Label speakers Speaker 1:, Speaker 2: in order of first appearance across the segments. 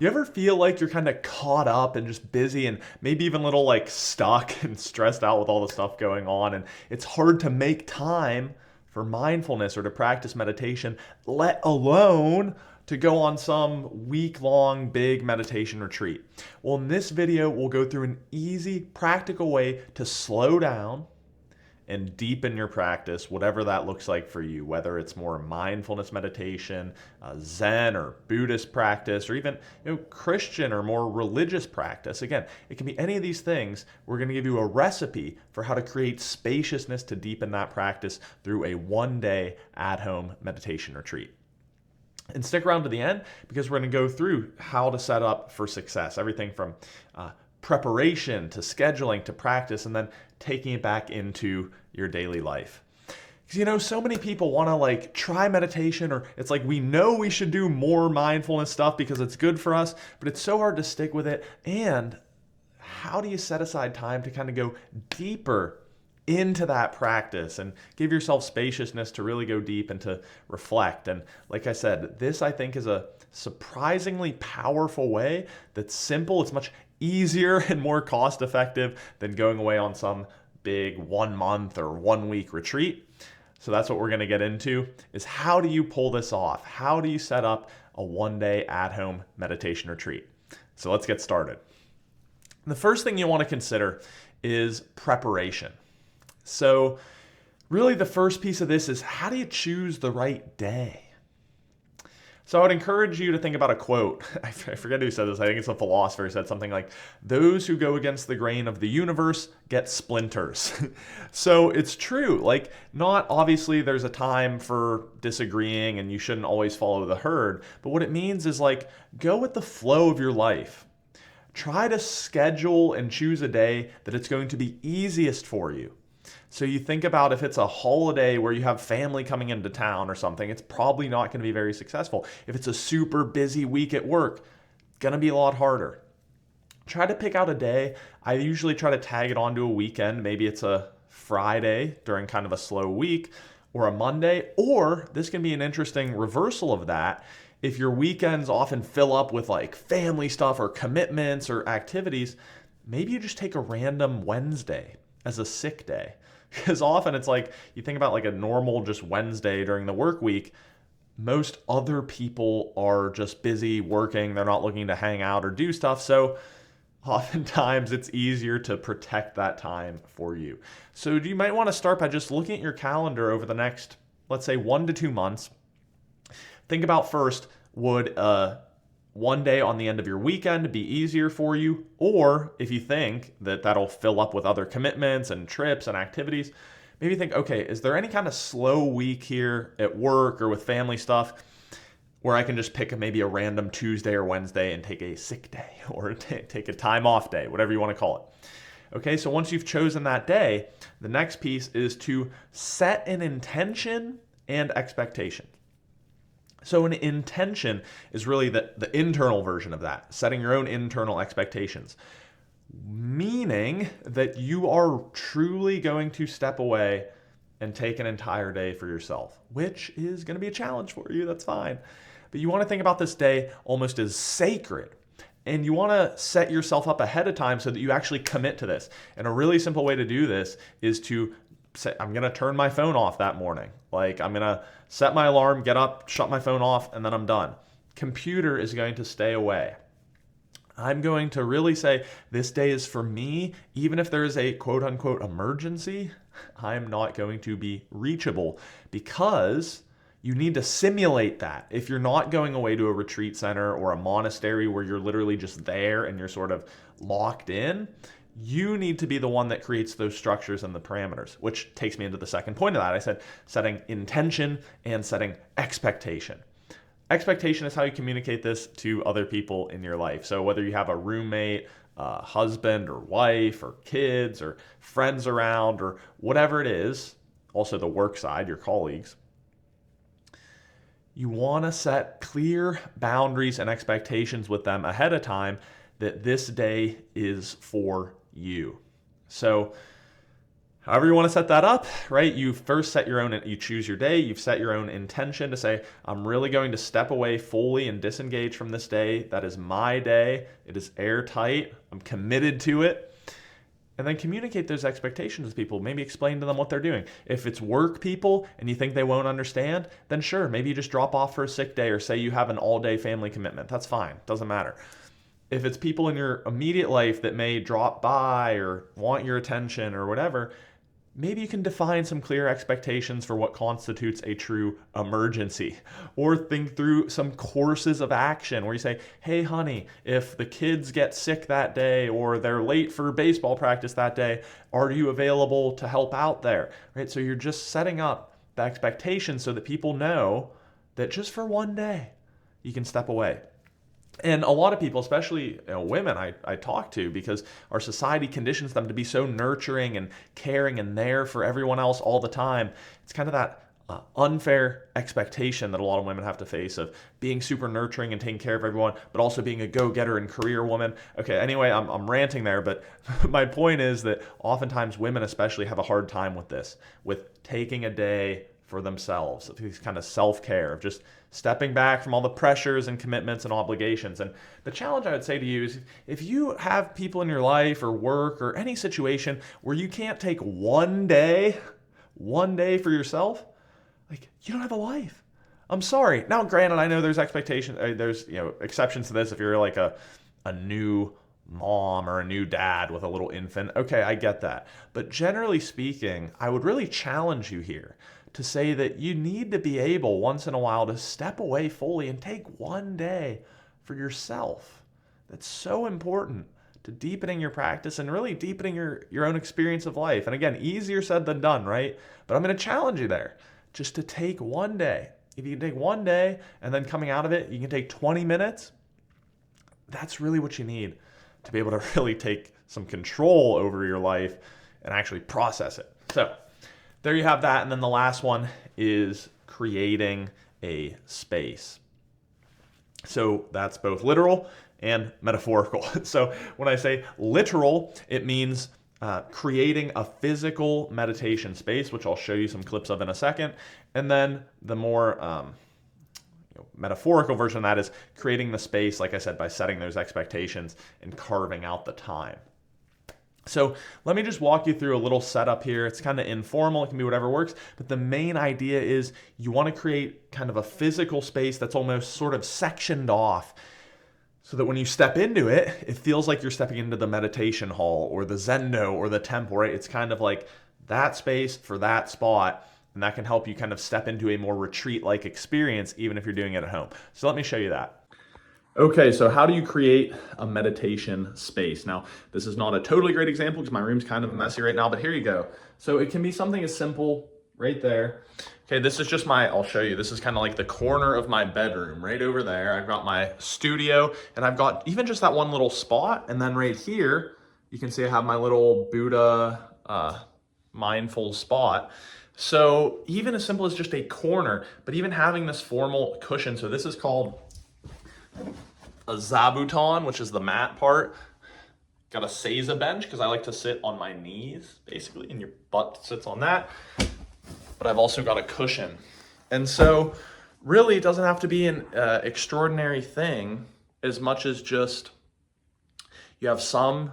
Speaker 1: You ever feel like you're kind of caught up and just busy and maybe even a little like stuck and stressed out with all the stuff going on, and it's hard to make time for mindfulness or to practice meditation, let alone to go on some week-long big meditation retreat? Well, in this video, we'll go through an easy, practical way to slow down and deepen your practice, whatever that looks like for you, whether it's more mindfulness meditation, Zen or Buddhist practice, or even Christian or more religious practice. Again, it can be any of these things. We're going to give you a recipe for how to create spaciousness to deepen that practice through a one-day at-home meditation retreat. And stick around to the end because we're going to go through how to set up for success. Everything from preparation to scheduling to practice, and then taking it back into your daily life. Because so many people want to like try meditation, or it's like we know we should do more mindfulness stuff because it's good for us, but it's so hard to stick with it. And how do you set aside time to kind of go deeper into that practice and give yourself spaciousness to really go deep and to reflect? And like I said, this I think is a surprisingly powerful way that's simple. It's much easier and more cost effective than going away on some big 1 month or 1 week retreat. So that's what we're going to get into, is how do you pull this off? How do you set up a one-day at-home meditation retreat? So let's get started. The first thing you want to consider is preparation. So really the first piece of this is, how do you choose the right day? So I would encourage you to think about a quote. I forget who said this. I think it's a philosopher who said something like, "Those who go against the grain of the universe get splinters." So it's true. Like, not obviously there's a time for disagreeing and you shouldn't always follow the herd. But what it means is like, go with the flow of your life. Try to schedule and choose a day that it's going to be easiest for you. So you think about if it's a holiday where you have family coming into town or something, it's probably not going to be very successful. If it's a super busy week at work, it's going to be a lot harder. Try to pick out a day. I usually try to tag it onto a weekend. Maybe it's a Friday during kind of a slow week, or a Monday, or this can be an interesting reversal of that. If your weekends often fill up with like family stuff or commitments or activities, maybe you just take a random Wednesday as a sick day. Because often it's like, you think about like a normal just Wednesday during the work week, most other people are just busy working. They're not looking to hang out or do stuff. So oftentimes it's easier to protect that time for you. So you might want to start by just looking at your calendar over the next, let's say 1 to 2 months. Think about first, would one day on the end of your weekend be easier for you? Or if you think that that'll fill up with other commitments and trips and activities, maybe think, okay, is there any kind of slow week here at work or with family stuff where I can just pick maybe a random Tuesday or Wednesday and take a sick day or take a time off day, whatever you want to call it. Okay, so once you've chosen that day, the next piece is to set an intention and expectation. So an intention is really the internal version of that, setting your own internal expectations, meaning that you are truly going to step away and take an entire day for yourself, which is going to be a challenge for you. That's fine. But you want to think about this day almost as sacred. And you want to set yourself up ahead of time so that you actually commit to this. And a really simple way to do this is to say, I'm going to turn my phone off that morning. Like, I'm going to set my alarm, get up, shut my phone off, and then I'm done. Computer is going to stay away. I'm going to really say, this day is for me. Even if there is a quote unquote emergency, I'm not going to be reachable, because you need to simulate that. If you're not going away to a retreat center or a monastery where you're literally just there and you're sort of locked in, you need to be the one that creates those structures and the parameters, which takes me into the second point of that. I said setting intention and setting expectation. Expectation is how you communicate this to other people in your life. So whether you have a roommate, a husband or wife or kids or friends around or whatever it is, also the work side, your colleagues, you want to set clear boundaries and expectations with them ahead of time that this day is for you. So however you want to set that up, right? You first set your own, you choose your day, you've set your own intention to say, I'm really going to step away fully and disengage from this day. That is my day. It is airtight. I'm committed to it. And then communicate those expectations to people. Maybe explain to them what they're doing. If it's work people and you think they won't understand, then sure, maybe you just drop off for a sick day or say you have an all-day family commitment. That's fine. Doesn't matter. If it's people in your immediate life that may drop by or want your attention or whatever, maybe you can define some clear expectations for what constitutes a true emergency, or think through some courses of action where you say, hey honey, if the kids get sick that day or they're late for baseball practice that day, are you available to help out there? Right? So you're just setting up the expectation so that people know that just for one day you can step away. And a lot of people, especially women I talk to, because our society conditions them to be so nurturing and caring and there for everyone else all the time. It's kind of that unfair expectation that a lot of women have to face of being super nurturing and taking care of everyone, but also being a go-getter and career woman. Okay, anyway, I'm ranting there, but my point is that oftentimes women especially have a hard time with this, with taking a day for themselves, these kind of self-care, of just stepping back from all the pressures and commitments and obligations. And the challenge I would say to you is, if you have people in your life or work or any situation where you can't take one day for yourself, like, you don't have a life. I'm sorry. Now, granted, I know there's expectations, there's exceptions to this if you're like a new mom or a new dad with a little infant. Okay, I get that. But generally speaking, I would really challenge you here to say that you need to be able once in a while to step away fully and take one day for yourself. That's so important to deepening your practice and really deepening your own experience of life. And again, easier said than done, right? But I'm going to challenge you there just to take one day. If you can take one day and then coming out of it, you can take 20 minutes. That's really what you need to be able to really take some control over your life and actually process it. So there you have that. And then the last one is creating a space. So that's both literal and metaphorical. So when I say literal, it means creating a physical meditation space, which I'll show you some clips of in a second. And then the more metaphorical version of that is creating the space, like I said, by setting those expectations and carving out the time. So let me just walk you through a little setup here. It's kind of informal. It can be whatever works. But the main idea is you want to create kind of a physical space that's almost sort of sectioned off so that when you step into it, it feels like you're stepping into the meditation hall or the zendo or the temple, right? It's kind of like that space for that spot. And that can help you kind of step into a more retreat-like experience, even if you're doing it at home. So let me show you that. Okay, so how do you create a meditation space? Now, this is not a totally great example because my room's kind of messy right now, but here you go. So it can be something as simple right there. Okay, this is just I'll show you. This is kind of like the corner of my bedroom right over there. I've got my studio and I've got even just that one little spot. And then right here, you can see I have my little Buddha mindful spot. So even as simple as just a corner, but even having this formal cushion. So this is called a zabuton, which is the mat part. Got a seiza bench because I like to sit on my knees, basically, and your butt sits on that. But I've also got a cushion. And so really it doesn't have to be an extraordinary thing as much as just you have some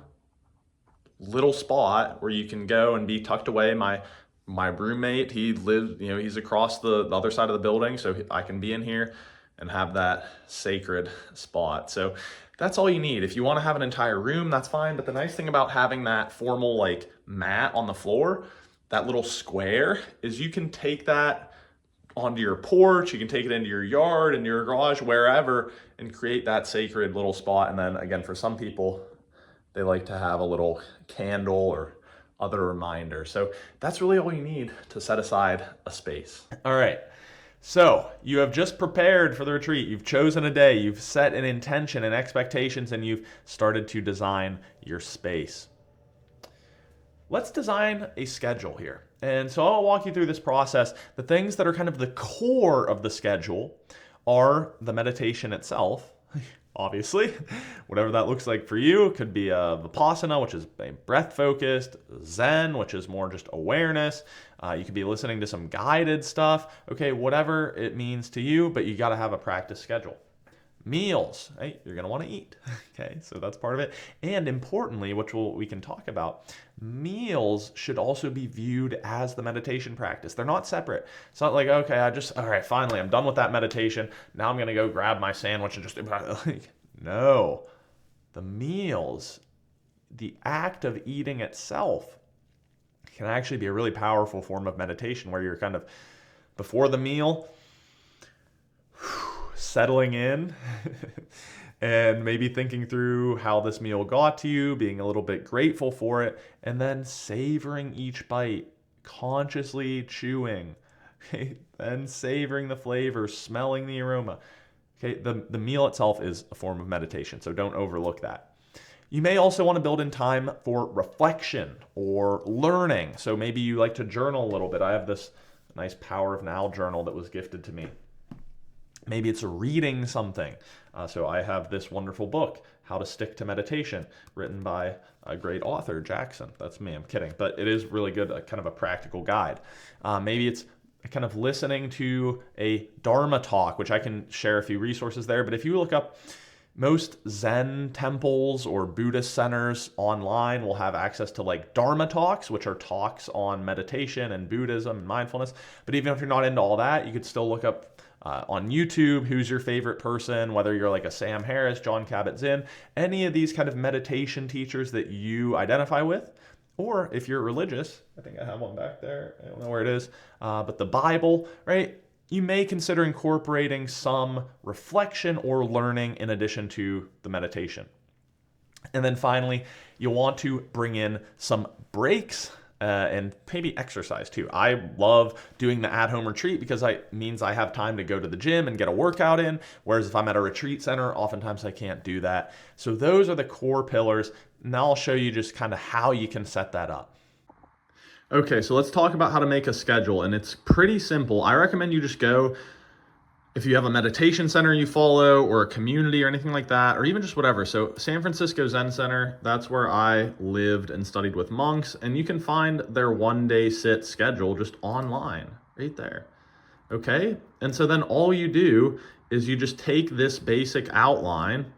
Speaker 1: little spot where you can go and be tucked away. My roommate, he lives, he's across the other side of the building, so I can be in here and have that sacred spot. So that's all you need. If you want to have an entire room, that's fine. But the nice thing about having that formal like mat on the floor, that little square, is you can take that onto your porch, you can take it into your yard, into your garage, wherever, and create that sacred little spot. And then again, for some people, they like to have a little candle or other reminder. So that's really all you need to set aside a space. All right. So you have just prepared for the retreat. You've chosen a day, you've set an intention and expectations, and you've started to design your space. Let's design a schedule here. And so I'll walk you through this process. The things that are kind of the core of the schedule are the meditation itself, obviously. Whatever that looks like for you. It could be a Vipassana, which is breath focused, Zen, which is more just awareness. You could be listening to some guided stuff. Okay, whatever it means to you, but you got to have a practice schedule. Meals, right? You're going to want to eat. Okay, so that's part of it. And importantly, which we can talk about, meals should also be viewed as the meditation practice. They're not separate. It's not like, okay, all right, finally, I'm done with that meditation. Now I'm going to go grab my sandwich and just, no. The meals, the act of eating itself can actually be a really powerful form of meditation where you're kind of before the meal, settling in and maybe thinking through how this meal got to you, being a little bit grateful for it, and then savoring each bite, consciously chewing, okay? Then savoring the flavor, smelling the aroma. Okay, the meal itself is a form of meditation, so don't overlook that. You may also want to build in time for reflection or learning. So maybe you like to journal a little bit. I have this nice Power of Now journal that was gifted to me. Maybe it's reading something. So I have this wonderful book, How to Stick to Meditation, written by a great author, Jackson. That's me, I'm kidding. But it is really good, kind of a practical guide. Maybe it's kind of listening to a Dharma talk, which I can share a few resources there. But if you look up, most Zen temples or Buddhist centers online will have access to like Dharma talks, which are talks on meditation and Buddhism and mindfulness. But even if you're not into all that, you could still look up on YouTube, who's your favorite person, whether you're like a Sam Harris, Jon Kabat-Zinn, any of these kind of meditation teachers that you identify with. Or if you're religious, I think I have one back there. I don't know where it is, but the Bible, right? You may consider incorporating some reflection or learning in addition to the meditation. And then finally, you want to bring in some breaks and maybe exercise too. I love doing the at-home retreat because it means I have time to go to the gym and get a workout in, whereas if I'm at a retreat center, oftentimes I can't do that. So those are the core pillars. Now I'll show you just kind of how you can set that up. Okay, so let's talk about how to make a schedule, and it's pretty simple. I recommend you just go, if you have a meditation center you follow or a community or anything like that, or even just whatever. So San Francisco Zen Center, that's where I lived and studied with monks, and you can find their one-day sit schedule just online, right there. Okay, and so then all you do is you just take this basic outline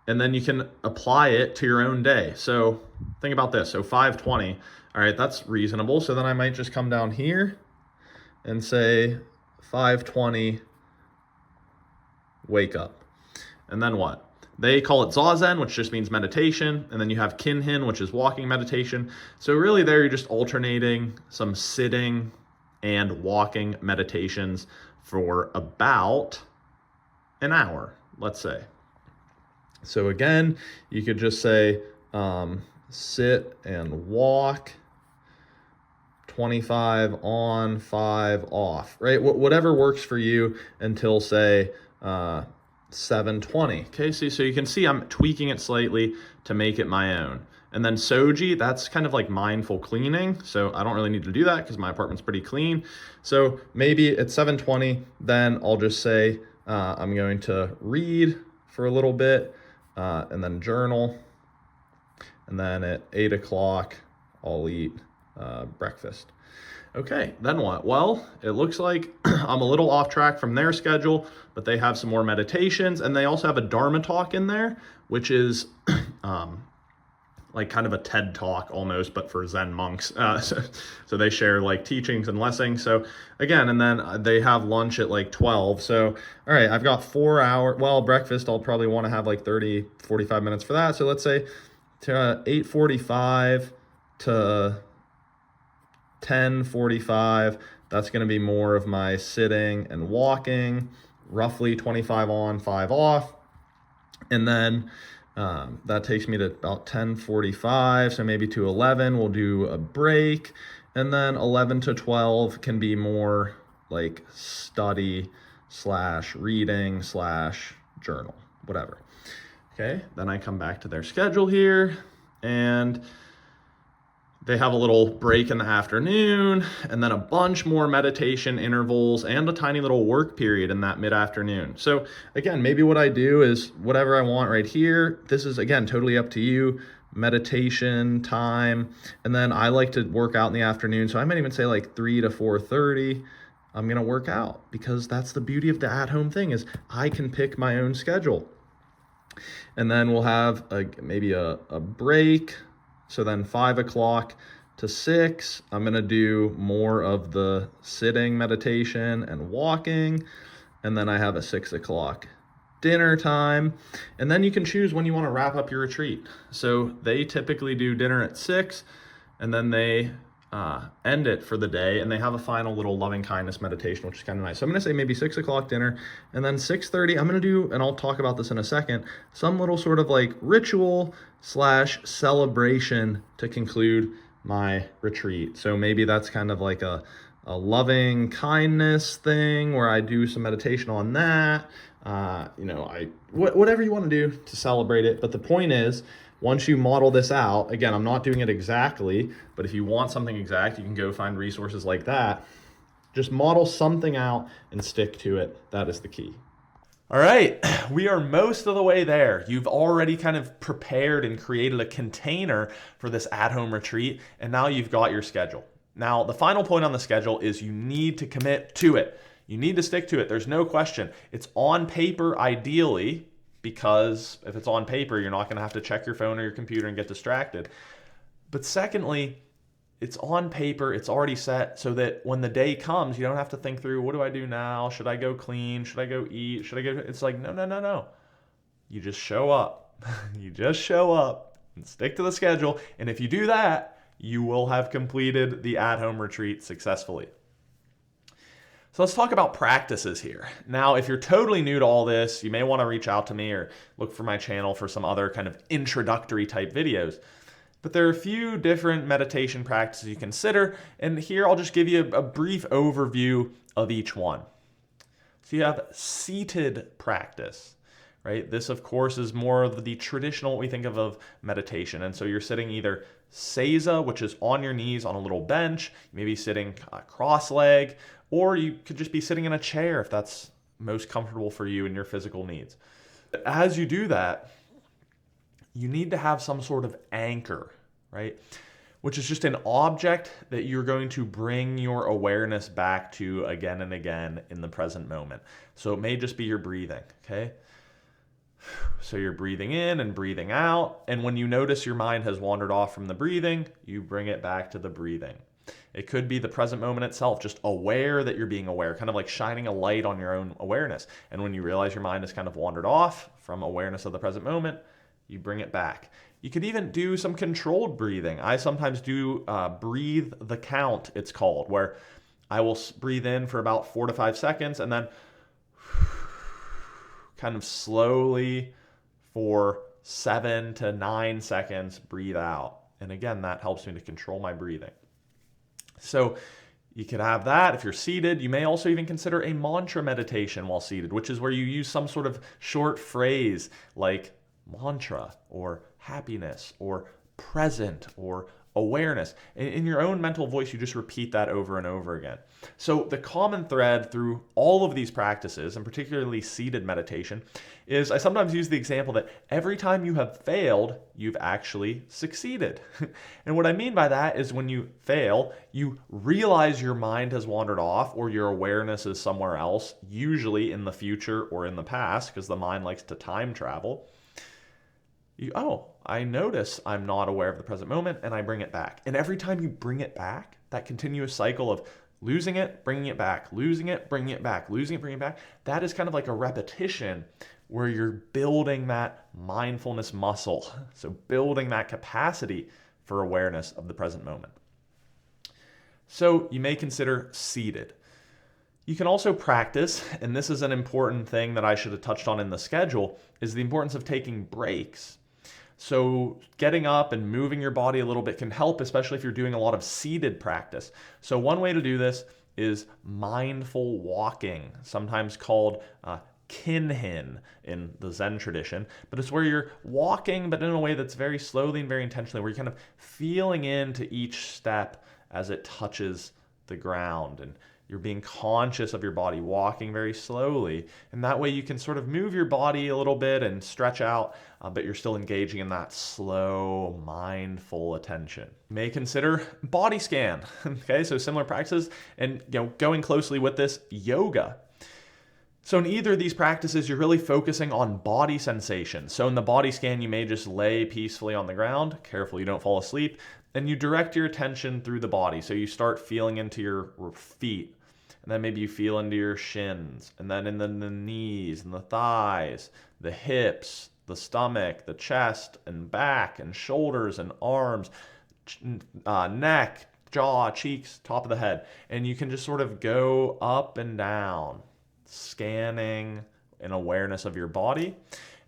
Speaker 1: and then you can apply it to your own day. So think about this, so 5:20, all right, that's reasonable. So then I might just come down here and say 5:20, wake up. And then what? They call it Zazen, which just means meditation. And then you have Kinhin, which is walking meditation. So really there you're just alternating some sitting and walking meditations for about an hour, let's say. So again, you could just say sit and walk, 25 on, 5 off, right? Whatever works for you until say 7:20. Okay, so you can see I'm tweaking it slightly to make it my own. And then Soji, that's kind of like mindful cleaning. So I don't really need to do that because my apartment's pretty clean. So maybe at 7:20, then I'll just say I'm going to read for a little bit and then journal. And then at 8 o'clock, I'll eat breakfast. Okay, then what? Well, it looks like I'm a little off track from their schedule, but they have some more meditations, and they also have a Dharma talk in there, which is like kind of a TED talk almost, but for Zen monks. So they share like teachings and lessons. So again, and then they have lunch at like 12. So, all right, I've got 4 hours. Well, breakfast, I'll probably want to have like 30, 45 minutes for that. So let's say to 8:45 to 10:45, that's going to be more of my sitting and walking, roughly 25 on, 5 off. And then that takes me to about 10:45, so maybe to 11, we'll do a break. And then 11 to 12 can be more like study / reading / journal, whatever. Okay, then I come back to their schedule here, and They have a little break in the afternoon, and then a bunch more meditation intervals and a tiny little work period in that mid-afternoon. So again, maybe what I do is whatever I want right here. This is, again, totally up to you. Meditation time, and then I like to work out in the afternoon. So I might even say like 3 to 4:30. I'm gonna work out, because that's the beauty of the at-home thing, is I can pick my own schedule. And then we'll have maybe a break. So then 5 o'clock to 6, I'm gonna do more of the sitting meditation and walking. And then I have a 6 o'clock dinner time. And then you can choose when you wanna wrap up your retreat. So they typically do dinner at 6, and then they end it for the day, and they have a final little loving kindness meditation, which is kind of nice. So I'm going to say maybe 6 o'clock dinner, and then 6:30 I'm going to do, and I'll talk about this in a second, some little sort of like ritual / celebration to conclude my retreat. So maybe that's kind of like a loving kindness thing where I do some meditation on that. Whatever you want to do to celebrate it. But the point is, once you model this out, again, I'm not doing it exactly, but if you want something exact, you can go find resources like that. Just model something out and stick to it. That is the key. All right, we are most of the way there. You've already kind of prepared and created a container for this at-home retreat, and now you've got your schedule. Now, the final point on the schedule is you need to commit to it. You need to stick to it. There's no question. It's on paper, ideally, because if it's on paper, you're not going to have to check your phone or your computer and get distracted. But secondly, it's on paper, it's already set, so that when the day comes, you don't have to think through, what do I do now? Should I go clean? Should I go eat? Should I go? It's like, no. You just show up. You just show up and stick to the schedule. And if you do that, you will have completed the at-home retreat successfully. So let's talk about practices here. Now, if you're totally new to all this, you may want to reach out to me or look for my channel for some other kind of introductory type videos. But there are a few different meditation practices you consider, and here I'll just give you a brief overview of each one. So you have seated practice, right? This, of course, is more of the traditional, what we think of meditation. And so you're sitting either seiza, which is on your knees on a little bench, maybe sitting cross-legged, or you could just be sitting in a chair if that's most comfortable for you and your physical needs. As you do that, you need to have some sort of anchor, right? Which is just an object that you're going to bring your awareness back to again and again in the present moment. So it may just be your breathing, okay? So you're breathing in and breathing out, and when you notice your mind has wandered off from the breathing, you bring it back to the breathing. It could be the present moment itself, just aware that you're being aware, kind of like shining a light on your own awareness. And when you realize your mind has kind of wandered off from awareness of the present moment, you bring it back. You could even do some controlled breathing. I sometimes do breathe the count, it's called, where I will breathe in for about 4 to 5 seconds and then kind of slowly for 7 to 9 seconds breathe out. And again, that helps me to control my breathing. So you could have that if you're seated. You may also even consider a mantra meditation while seated, which is where you use some sort of short phrase like mantra or happiness or present or awareness. In your own mental voice, you just repeat that over and over again. So the common thread through all of these practices, and particularly seated meditation, is I sometimes use the example that every time you have failed, you've actually succeeded. And what I mean by that is when you fail, you realize your mind has wandered off or your awareness is somewhere else, usually in the future or in the past, because the mind likes to time travel. I notice I'm not aware of the present moment, and I bring it back. And every time you bring it back, that continuous cycle of losing it, bringing it back, losing it, bringing it back, losing it, bringing it back, that is kind of like a repetition where you're building that mindfulness muscle. So building that capacity for awareness of the present moment. So you may consider seated. You can also practice, and this is an important thing that I should have touched on in the schedule, is the importance of taking breaks. So getting up and moving your body a little bit can help, especially if you're doing a lot of seated practice. So one way to do this is mindful walking, sometimes called kinhin in the Zen tradition, but it's where you're walking, but in a way that's very slowly and very intentionally, where you're kind of feeling into each step as it touches the ground. And you're being conscious of your body, walking very slowly. And that way you can sort of move your body a little bit and stretch out, but you're still engaging in that slow, mindful attention. You may consider body scan. Okay, so similar practices, and going closely with this, yoga. So in either of these practices, you're really focusing on body sensations. So in the body scan, you may just lay peacefully on the ground, careful you don't fall asleep, and you direct your attention through the body. So you start feeling into your feet, and then maybe you feel into your shins, and then in the knees and the thighs, the hips, the stomach, the chest and back and shoulders and arms, neck, jaw, cheeks, top of the head. And you can just sort of go up and down, scanning an awareness of your body.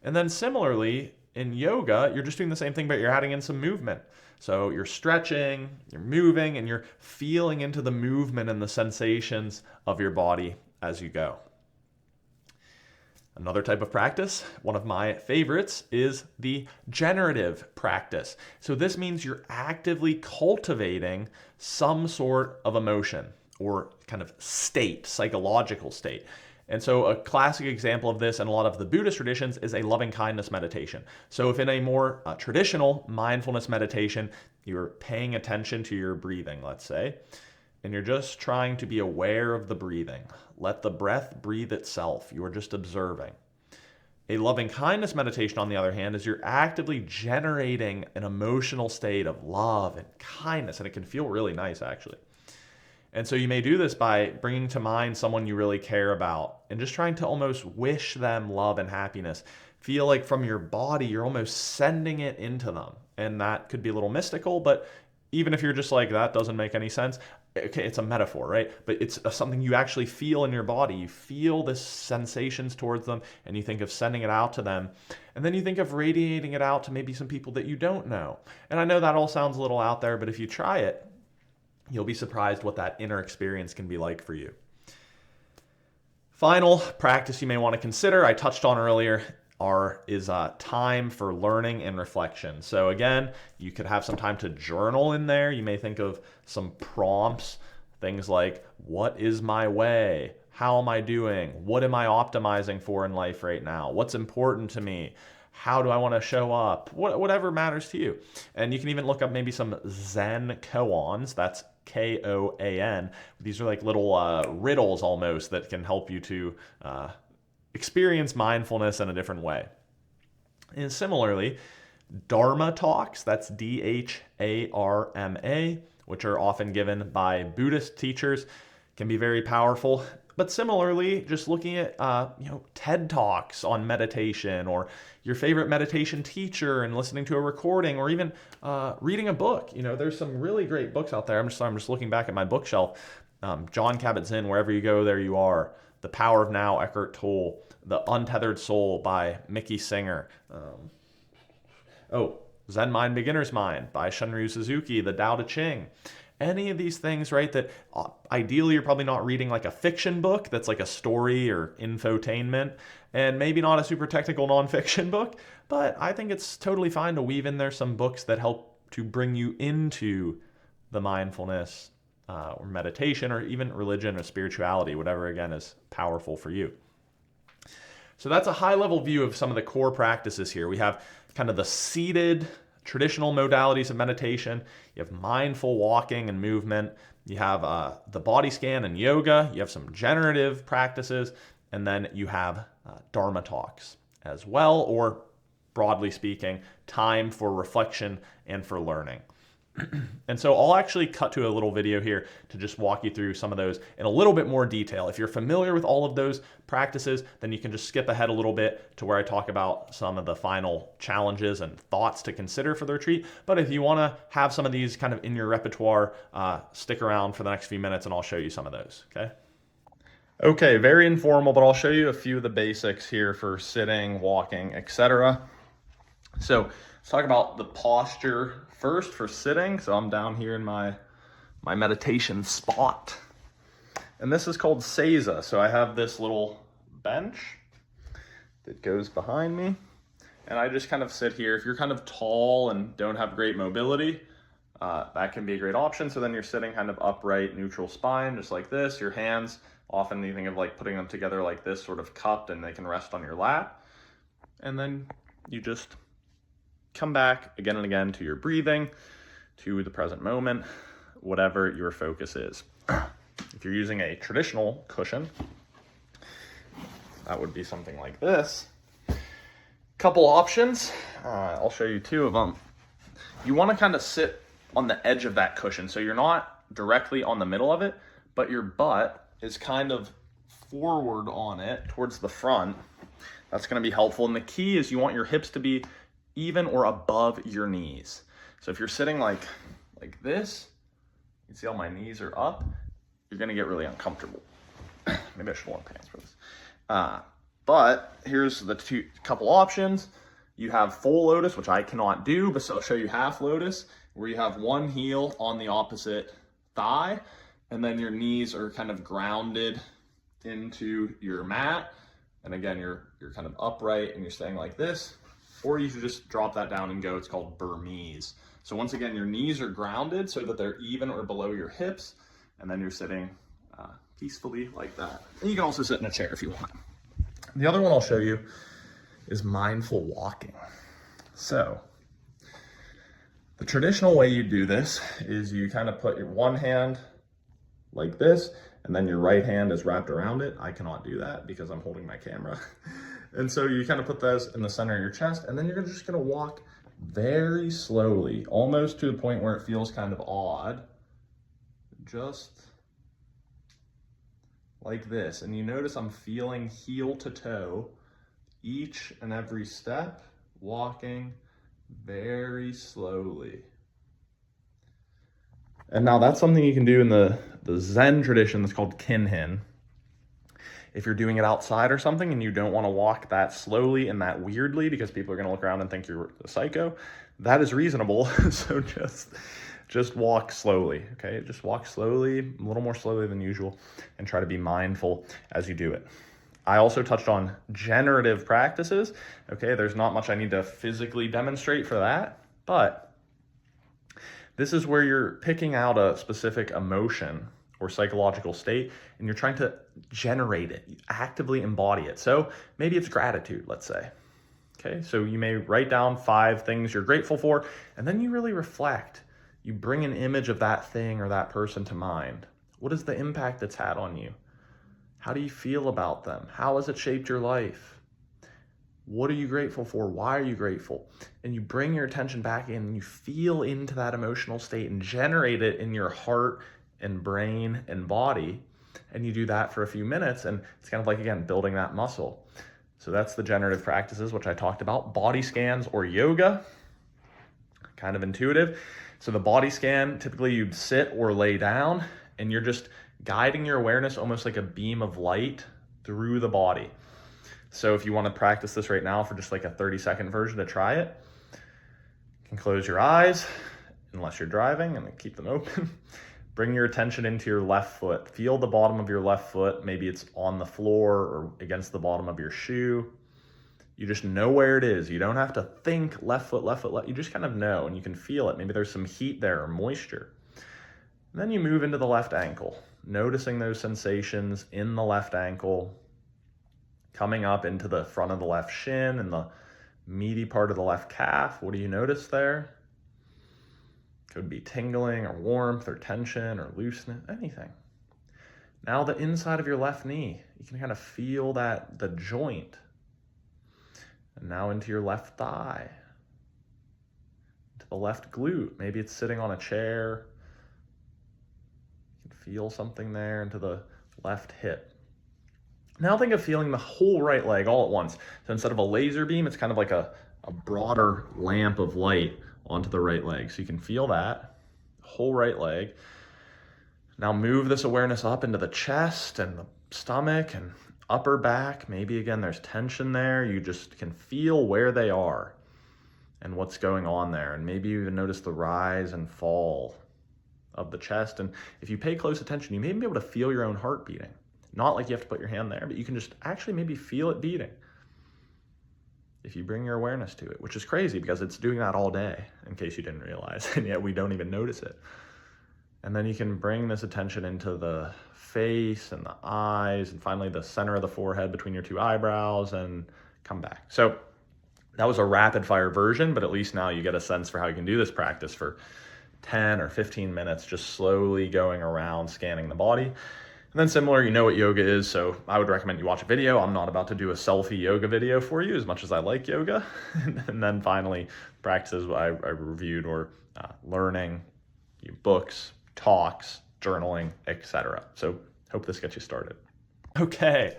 Speaker 1: And then similarly, in yoga, you're just doing the same thing, but you're adding in some movement. So you're stretching, you're moving, and you're feeling into the movement and the sensations of your body as you go. Another type of practice, one of my favorites, is the generative practice. So this means you're actively cultivating some sort of emotion or kind of state, psychological state. And so a classic example of this in a lot of the Buddhist traditions is a loving kindness meditation. So if in a more traditional mindfulness meditation, you're paying attention to your breathing, let's say, and you're just trying to be aware of the breathing. Let the breath breathe itself. You're just observing. A loving kindness meditation, on the other hand, is you're actively generating an emotional state of love and kindness, and it can feel really nice, actually. And so you may do this by bringing to mind someone you really care about and just trying to almost wish them love and happiness. Feel like from your body, you're almost sending it into them. And that could be a little mystical, but even if you're just like, that doesn't make any sense, okay, it's a metaphor, right? But it's something you actually feel in your body. You feel the sensations towards them, and you think of sending it out to them. And then you think of radiating it out to maybe some people that you don't know. And I know that all sounds a little out there, but if you try it, you'll be surprised what that inner experience can be like for you. Final practice you may want to consider, I touched on earlier, is time for learning and reflection. So again, you could have some time to journal in there. You may think of some prompts, things like, what is my way? How am I doing? What am I optimizing for in life right now? What's important to me? How do I want to show up? Whatever matters to you. And you can even look up maybe some Zen koans. That's Koan. These are like little riddles almost that can help you to experience mindfulness in a different way. And similarly, Dharma talks, that's Dharma, which are often given by Buddhist teachers, can be very powerful. But similarly, just looking at TED Talks on meditation, or your favorite meditation teacher and listening to a recording, or even reading a book. There's some really great books out there. I'm just looking back at my bookshelf. Jon Kabat-Zinn, Wherever You Go, There You Are. The Power of Now, Eckhart Tolle. The Untethered Soul by Mickey Singer. Zen Mind, Beginner's Mind by Shunryu Suzuki. The Tao Te Ching. Any of these things, right, that ideally you're probably not reading like a fiction book that's like a story or infotainment, and maybe not a super technical nonfiction book, but I think it's totally fine to weave in there some books that help to bring you into the mindfulness or meditation, or even religion or spirituality, whatever, again, is powerful for you. So that's a high-level view of some of the core practices here. We have kind of the seated traditional modalities of meditation. You have mindful walking and movement. You have the body scan and yoga. You have some generative practices. And then you have Dharma talks as well, or broadly speaking, time for reflection and for learning. And so I'll actually cut to a little video here to just walk you through some of those in a little bit more detail. If you're familiar with all of those practices, then you can just skip ahead a little bit to where I talk about some of the final challenges and thoughts to consider for the retreat. But if you want to have some of these kind of in your repertoire, stick around for the next few minutes and I'll show you some of those, okay? Okay, very informal, but I'll show you a few of the basics here for sitting, walking, etc. So let's talk about the posture first for sitting. So I'm down here in my meditation spot. And this is called Seiza. So I have this little bench that goes behind me. And I just kind of sit here. If you're kind of tall and don't have great mobility, that can be a great option. So then you're sitting kind of upright, neutral spine, just like this. Your hands, often you think of like putting them together like this, sort of cupped, and they can rest on your lap. And then you just come back again and again to your breathing, to the present moment, whatever your focus is. If you're using a traditional cushion, that would be something like this. Couple options. I'll show you two of them. You want to kind of sit on the edge of that cushion, so you're not directly on the middle of it, but your butt is kind of forward on it towards the front. That's going to be helpful. And the key is you want your hips to be even or above your knees. So if you're sitting like this, you can see how my knees are up, you're going to get really uncomfortable. Maybe I should wear pants for this. But here's the couple options. You have full lotus, which I cannot do, but so I'll show you half lotus, where you have one heel on the opposite thigh, and then your knees are kind of grounded into your mat. And again, you're kind of upright and you're staying like this, or you can just drop that down and go. It's called Burmese. So once again, your knees are grounded so that they're even or below your hips, and then you're sitting peacefully like that. And you can also sit in a chair if you want. The other one I'll show you is mindful walking. So the traditional way you do this is you kind of put your one hand like this, and then your right hand is wrapped around it. I cannot do that because I'm holding my camera. And so you kind of put those in the center of your chest, and then you're just gonna walk very slowly, almost to a point where it feels kind of odd. Just like this. And you notice I'm feeling heel to toe each and every step, walking very slowly. And now that's something you can do in the Zen tradition that's called kinhin. If you're doing it outside or something and you don't want to walk that slowly and that weirdly because people are going to look around and think you're a psycho, that is reasonable. So just walk slowly, okay? Just walk slowly, a little more slowly than usual, and try to be mindful as you do it. I also touched on generative practices, okay? There's not much I need to physically demonstrate for that, but this is where you're picking out a specific emotion or psychological state, and you're trying to generate it, you actively embody it. So maybe it's gratitude, let's say. Okay, so you may write down 5 things you're grateful for, and then you really reflect. You bring an image of that thing or that person to mind. What is the impact it's had on you? How do you feel about them? How has it shaped your life? What are you grateful for? Why are you grateful? And you bring your attention back in and you feel into that emotional state and generate it in your heart and brain and body. And you do that for a few minutes, and it's kind of like, again, building that muscle. So that's the generative practices, which I talked about. Body scans or yoga, kind of intuitive. So the body scan, typically you'd sit or lay down, and you're just guiding your awareness almost like a beam of light through the body. So if you want to practice this right now for just like a 30-second version to try it, you can close your eyes, unless you're driving, and then keep them open. Bring your attention into your left foot. Feel the bottom of your left foot. Maybe it's on the floor or against the bottom of your shoe. You just know where it is. You don't have to think left foot, left foot, left. You just kind of know, and you can feel it. Maybe there's some heat there or moisture. And then you move into the left ankle, noticing those sensations in the left ankle, coming up into the front of the left shin and the meaty part of the left calf. What do you notice there? Could be tingling or warmth or tension or looseness, anything. Now the inside of your left knee, you can kind of feel that, the joint. And now into your left thigh, into the left glute. Maybe it's sitting on a chair. You can feel something there into the left hip. Now think of feeling the whole right leg all at once. So instead of a laser beam, it's kind of like a broader lamp of light onto the right leg. So you can feel that whole right leg. Now move this awareness up into the chest and the stomach and upper back. Maybe again, there's tension there. You just can feel where they are and what's going on there. And maybe you even notice the rise and fall of the chest. And if you pay close attention, you may be able to feel your own heart beating. Not like you have to put your hand there, but you can just actually maybe feel it beating.
Speaker 2: if you bring your awareness to it, which is crazy because it's doing that all day, in case you didn't realize, and yet we don't even notice it. And then you can bring this attention into the face and the eyes and finally the center of the forehead between your two eyebrows and come back. So that was a rapid fire version, but at least now you get a sense for how you can do this practice for 10 or 15 minutes, just slowly going around scanning the body. And then similar, you know what yoga is, so I would recommend you watch a video. I'm not about to do a selfie yoga video for you as much as I like yoga. And then finally, practices I reviewed or learning, books, talks, journaling, etc. So hope this gets you started.
Speaker 1: Okay.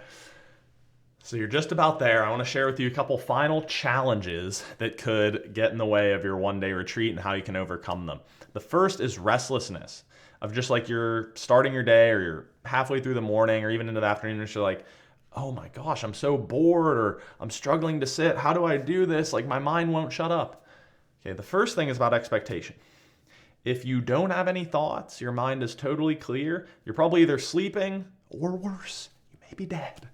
Speaker 1: So you're just about there. I want to share with you a couple final challenges that could get in the way of your one-day retreat and how you can overcome them. The first is restlessness, of just like you're starting your day or you're halfway through the morning or even into the afternoon and you're like, oh my gosh, I'm so bored or I'm struggling to sit. How do I do this? Like my mind won't shut up. Okay, the first thing is about expectation. If you don't have any thoughts, your mind is totally clear, you're probably either sleeping or worse, you may be dead.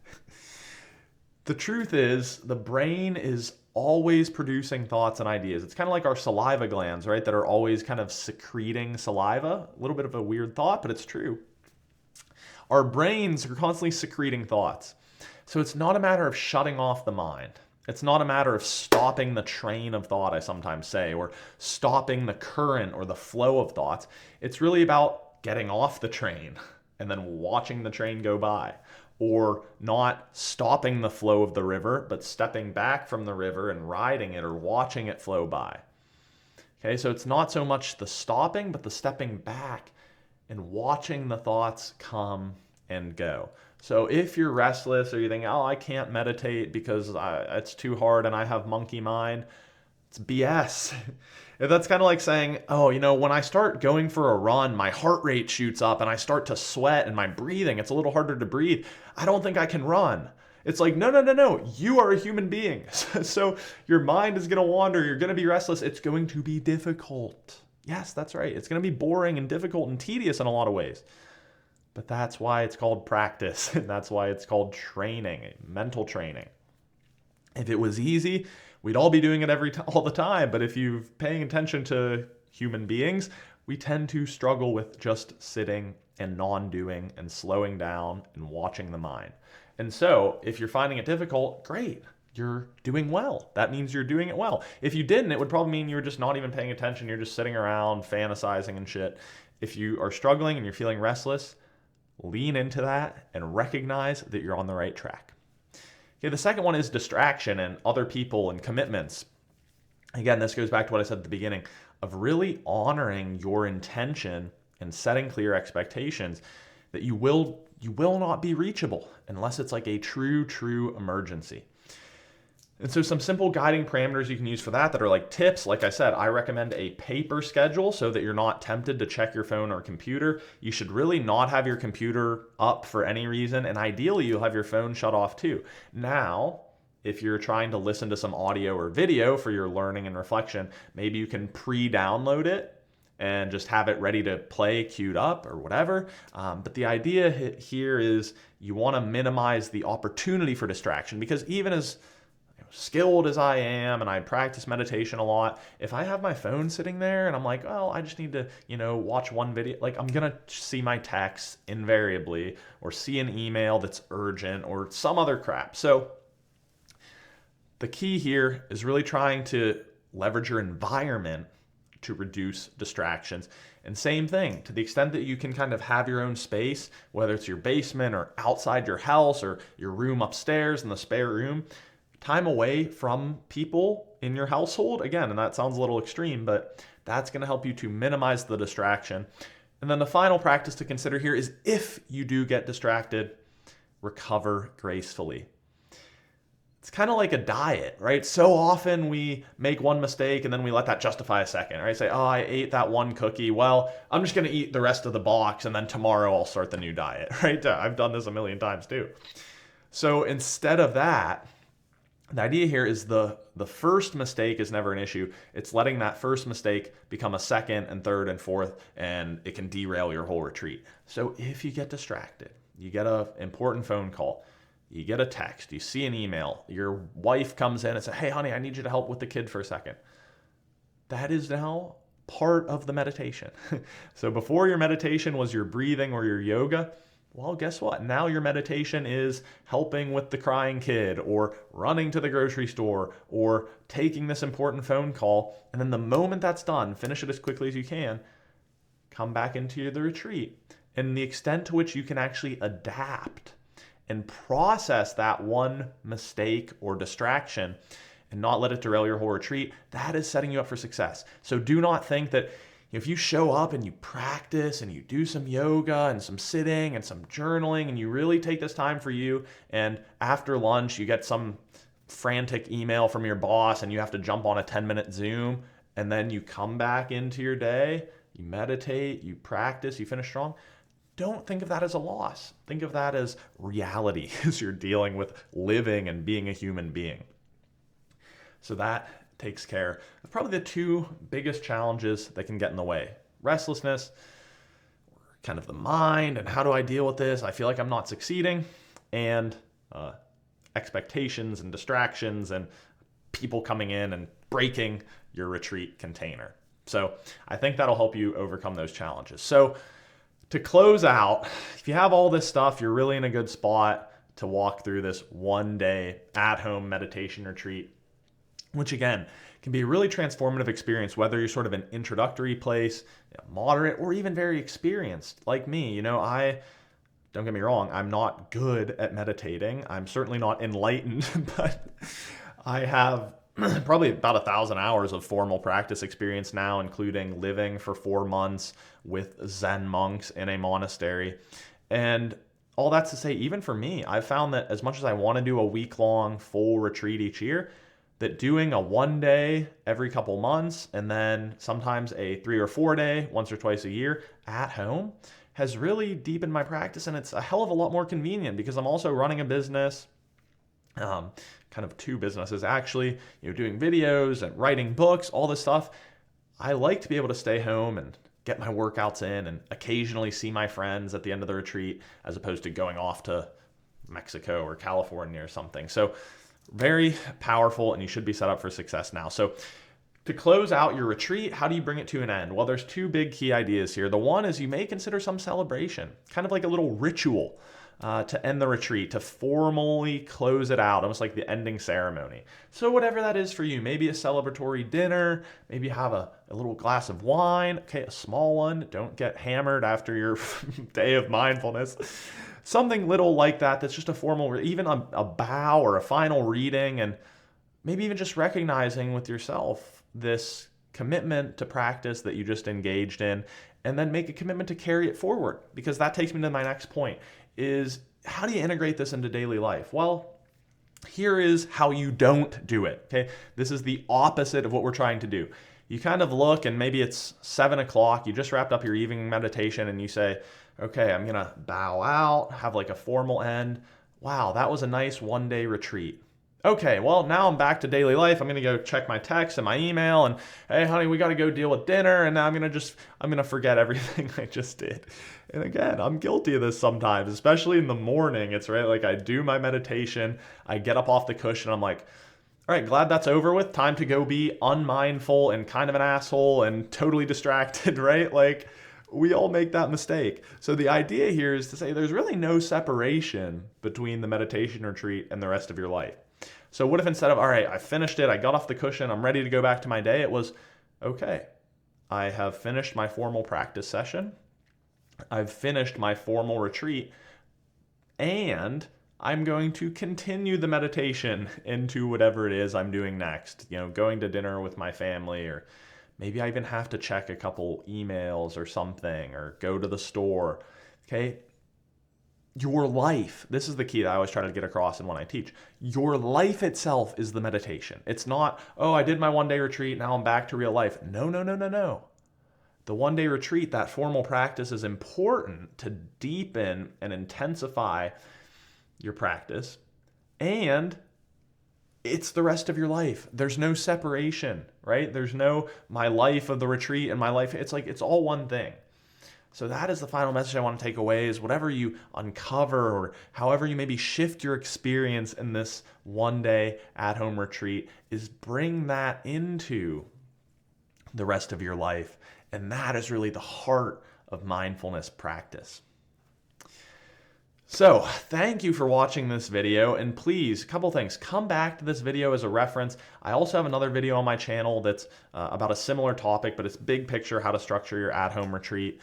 Speaker 1: The truth is, the brain is always producing thoughts and ideas. It's kind of like our saliva glands, right? That are always kind of secreting saliva. A little bit of a weird thought, but it's true. Our brains are constantly secreting thoughts. So it's not a matter of shutting off the mind. It's not a matter of stopping the train of thought, I sometimes say, or stopping the current or the flow of thoughts. It's really about getting off the train and then watching the train go by, or not stopping the flow of the river, but stepping back from the river and riding it or watching it flow by. Okay, so it's not so much the stopping, but the stepping back and watching the thoughts come and go. So if you're restless or you think, oh, I can't meditate because it's too hard and I have monkey mind, it's BS. That's kind of like saying, oh, when I start going for a run, my heart rate shoots up and I start to sweat and my breathing, it's a little harder to breathe. I don't think I can run. It's like, no. You are a human being. So your mind is going to wander. You're going to be restless. It's going to be difficult. Yes, that's right. It's going to be boring and difficult and tedious in a lot of ways. But that's why it's called practice. And that's why it's called training, mental training. If it was easy, we'd all be doing it all the time. But if you're paying attention to human beings, we tend to struggle with just sitting and non-doing and slowing down and watching the mind. And so if you're finding it difficult, great. You're doing well. That means you're doing it well. If you didn't, it would probably mean you were just not even paying attention. You're just sitting around fantasizing and shit. If you are struggling and you're feeling restless, lean into that and recognize that you're on the right track. Okay, the second one is distraction and other people and commitments. Again, this goes back to what I said at the beginning of really honoring your intention and setting clear expectations that you will not be reachable unless it's like a true emergency. And so some simple guiding parameters you can use for that are like tips. Like I said, I recommend a paper schedule so that you're not tempted to check your phone or computer. You should really not have your computer up for any reason. And ideally, you'll have your phone shut off too. Now, if you're trying to listen to some audio or video for your learning and reflection, maybe you can pre-download it and just have it ready to play, queued up or whatever. But the idea here is you want to minimize the opportunity for distraction, because even as skilled as I am and I practice meditation a lot, if I have my phone sitting there and I'm like, well, I just need to, watch one video, like I'm going to see my text invariably or see an email that's urgent or some other crap. So the key here is really trying to leverage your environment to reduce distractions. And same thing, to the extent that you can kind of have your own space, whether it's your basement or outside your house or your room upstairs in the spare room, time away from people in your household. Again, and that sounds a little extreme, but that's going to help you to minimize the distraction. And then the final practice to consider here is, if you do get distracted, recover gracefully. It's kind of like a diet, right? So often we make one mistake and then we let that justify a second, right? Say, oh, I ate that one cookie. Well, I'm just going to eat the rest of the box and then tomorrow I'll start the new diet, right? I've done this a million times too. So instead of that, the idea here is the first mistake is never an issue. It's letting that first mistake become a second and third and fourth, and it can derail your whole retreat. So if you get distracted, you get an important phone call, you get a text, you see an email, your wife comes in and says, hey, honey, I need you to help with the kid for a second. That is now part of the meditation. So before your meditation was your breathing or your yoga, well, guess what? Now your meditation is helping with the crying kid or running to the grocery store or taking this important phone call. And then the moment that's done, finish it as quickly as you can, come back into the retreat. And the extent to which you can actually adapt and process that one mistake or distraction and not let it derail your whole retreat, that is setting you up for success. So do not think that if you show up and you practice and you do some yoga and some sitting and some journaling and you really take this time for you, and after lunch you get some frantic email from your boss and you have to jump on a 10-minute Zoom, and then you come back into your day, you meditate, you practice, you finish strong. Don't think of that as a loss. Think of that as reality as you're dealing with living and being a human being. So that takes care of probably the two biggest challenges that can get in the way. Restlessness, kind of the mind, and how do I deal with this? I feel like I'm not succeeding, and expectations and distractions and people coming in and breaking your retreat container. So I think that'll help you overcome those challenges. So to close out, if you have all this stuff, you're really in a good spot to walk through this one-day at-home meditation retreat, which again can be a really transformative experience, whether you're sort of an introductory place, moderate, or even very experienced like me. Don't get me wrong, I'm not good at meditating. I'm certainly not enlightened, but I have probably about 1,000 hours of formal practice experience now, including living for 4 months with Zen monks in a monastery. And all that's to say, even for me, I've found that as much as I want to do a week-long full retreat each year, that doing a 1 day every couple months and then sometimes a 3 or 4 day once or twice a year at home has really deepened my practice, and it's a hell of a lot more convenient because I'm also running a business, kind of 2 businesses actually, doing videos and writing books, all this stuff. I like to be able to stay home and get my workouts in and occasionally see my friends at the end of the retreat as opposed to going off to Mexico or California or something. So very powerful, and you should be set up for success now. So to close out your retreat, how do you bring it to an end? Well, there's 2 big key ideas here. The one is you may consider some celebration, kind of like a little ritual to end the retreat, to formally close it out, almost like the ending ceremony. So whatever that is for you, maybe a celebratory dinner, maybe have a little glass of wine, okay, a small one. Don't get hammered after your day of mindfulness. Something little like that that's just a formal, even a bow or a final reading, and maybe even just recognizing with yourself this commitment to practice that you just engaged in, and then make a commitment to carry it forward, because that takes me to my next point, is how do you integrate this into daily life? Well, here is how you don't do it, okay? This is the opposite of what we're trying to do. You kind of look, and maybe it's 7 o'clock, you just wrapped up your evening meditation, and you say, okay, I'm gonna bow out, have like a formal end. Wow, that was a nice 1 day retreat. Okay, well, now I'm back to daily life. I'm gonna go check my text and my email, and hey, honey, we gotta go deal with dinner, and now I'm gonna forget everything I just did. And again, I'm guilty of this sometimes, especially in the morning. It's right, like I do my meditation, I get up off the cushion, I'm like, all right, glad that's over with. Time to go be unmindful and kind of an asshole and totally distracted, right? Like, we all make that mistake. So the idea here is to say there's really no separation between the meditation retreat and the rest of your life. So what if instead of, all right, I finished it, I got off the cushion, I'm ready to go back to my day, it was, okay, I have finished my formal practice session, I've finished my formal retreat, and I'm going to continue the meditation into whatever it is I'm doing next. Going to dinner with my family, or maybe I even have to check a couple emails or something, or go to the store. Okay? Your life, this is the key that I always try to get across in when I teach. Your life itself is the meditation. It's not, oh, I did my 1 day retreat, now I'm back to real life. No, no, no, no, no. The 1 day retreat, that formal practice, is important to deepen and intensify your practice, and it's the rest of your life. There's no separation, right? There's no my life of the retreat and my life. It's like it's all one thing. So that is the final message I want to take away, is whatever you uncover or however you maybe shift your experience in this 1 day at-home retreat, is bring that into the rest of your life. And that is really the heart of mindfulness practice. So thank you for watching this video, and please, a couple things, come back to this video as a reference. I also have another video on my channel that's about a similar topic, but it's big picture, how to structure your at-home retreat.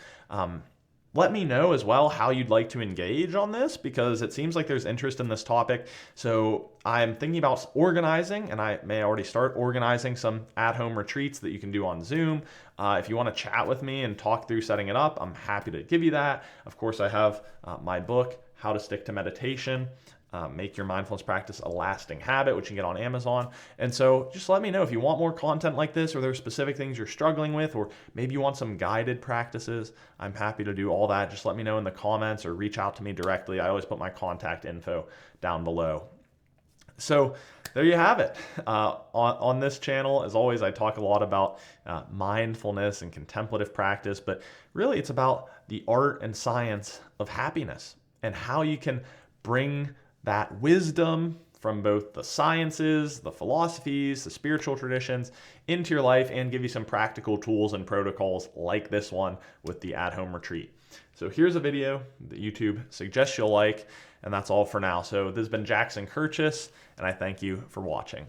Speaker 1: Let me know as well how you'd like to engage on this, because it seems like there's interest in this topic. So I'm thinking about organizing, and I may already start organizing some at-home retreats that you can do on Zoom. If you want to chat with me and talk through setting it up, I'm happy to give you that. Of course, I have my book, How to Stick to Meditation, Make Your Mindfulness Practice a Lasting Habit, which you can get on Amazon. And so just let me know if you want more content like this, or there are specific things you're struggling with, or maybe you want some guided practices. I'm happy to do all that. Just let me know in the comments or reach out to me directly. I always put my contact info down below. So there you have it. On this channel, as always, I talk a lot about mindfulness and contemplative practice, but really it's about the art and science of happiness, and how you can bring that wisdom from both the sciences, the philosophies, the spiritual traditions into your life, and give you some practical tools and protocols like this one with the at-home retreat. So here's a video that YouTube suggests you'll like, and that's all for now. So this has been Jackson Kirchis, and I thank you for watching.